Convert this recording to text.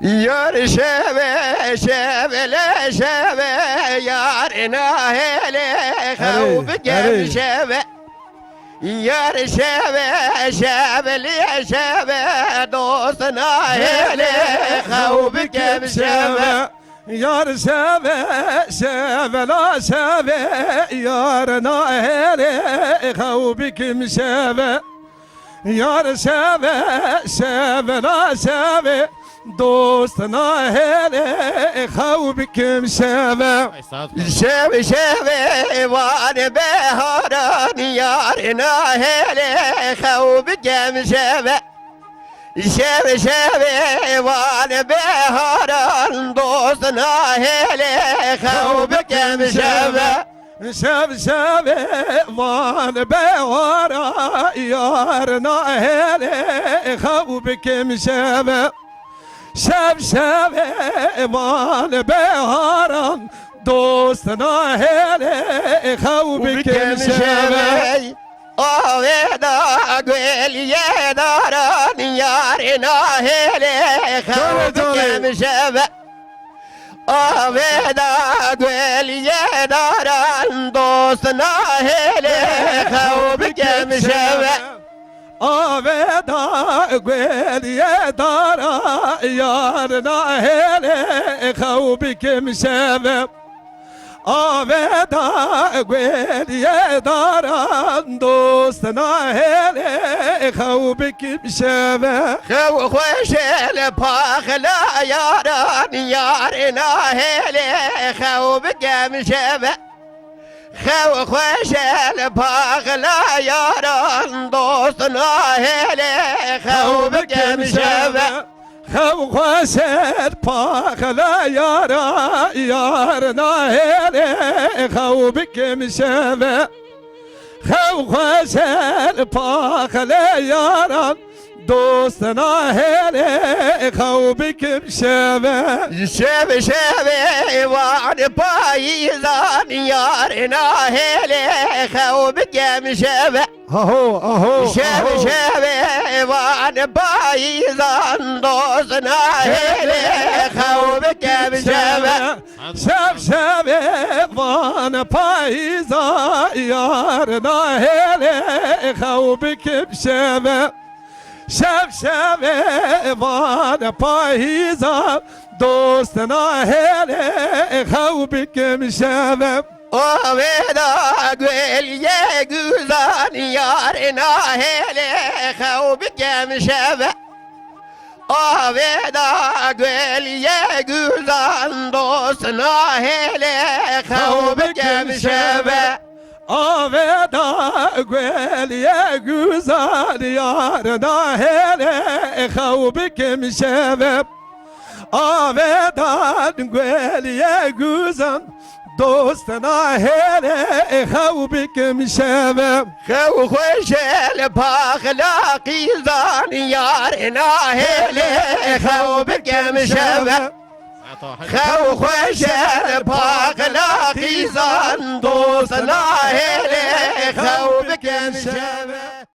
Yar şeve şevele şeve yarına hele havb gel şeve. Yar şeve şevele şeve dostuna hele havb gel şeve. Yar şeve şevela şeve yarına hele havb kim şeve. Yar şeve şevela şeve dostuna hele havb kim şeve. Şeve şeve var beharan yarına hele havb gel şeve. Şeve şeve var beharan dostuna hele havb gel şeve. Şev şeve var behara yarına hele havb kim şeve. Şev şeve var beharan dostuna hele havb kim şeve. Aveda gül yedaran yarına hele havb gel şeve. Aveda gül yedaran dostuna hele havb gel şeve. Aveda gül yedara yarına hele havb kim şeve. Aveda gül yedaran dostuna hele havb kim şeve. Hav khoşel pakhla yaran yarına hele havb gel şeve. Hav khoşel pakhla yaran dostuna hele havb gel şeve. Hav khoşel pakhla yara yarına hele havb kim şeve. Hav khoşel pakhla yaran dostuna hele havb kim şeve. Şeve şeve var payizan yarına hele havb gel şeve. Aho aho Şeve şeve var payizan dostuna hele havb gel şeve. Şev şeve van payza yarına hele havb kim şeve. Şev şeve van payza dostuna hele havb kim şeve. Aveda gül ye güzan yarına hele havb gel şeve. Aveda gül ye güzan dostuna hele havb gel şeve. Aveda gül ye güzel yarına hele havb kim şeve. Aveda gül ye güzel dostuna hele havb kim şeve. Hav khoşel pakhla qizan yarına hele havb gel şeve. Hav khoşel pakhla qizan dostuna hele havb gel şeve.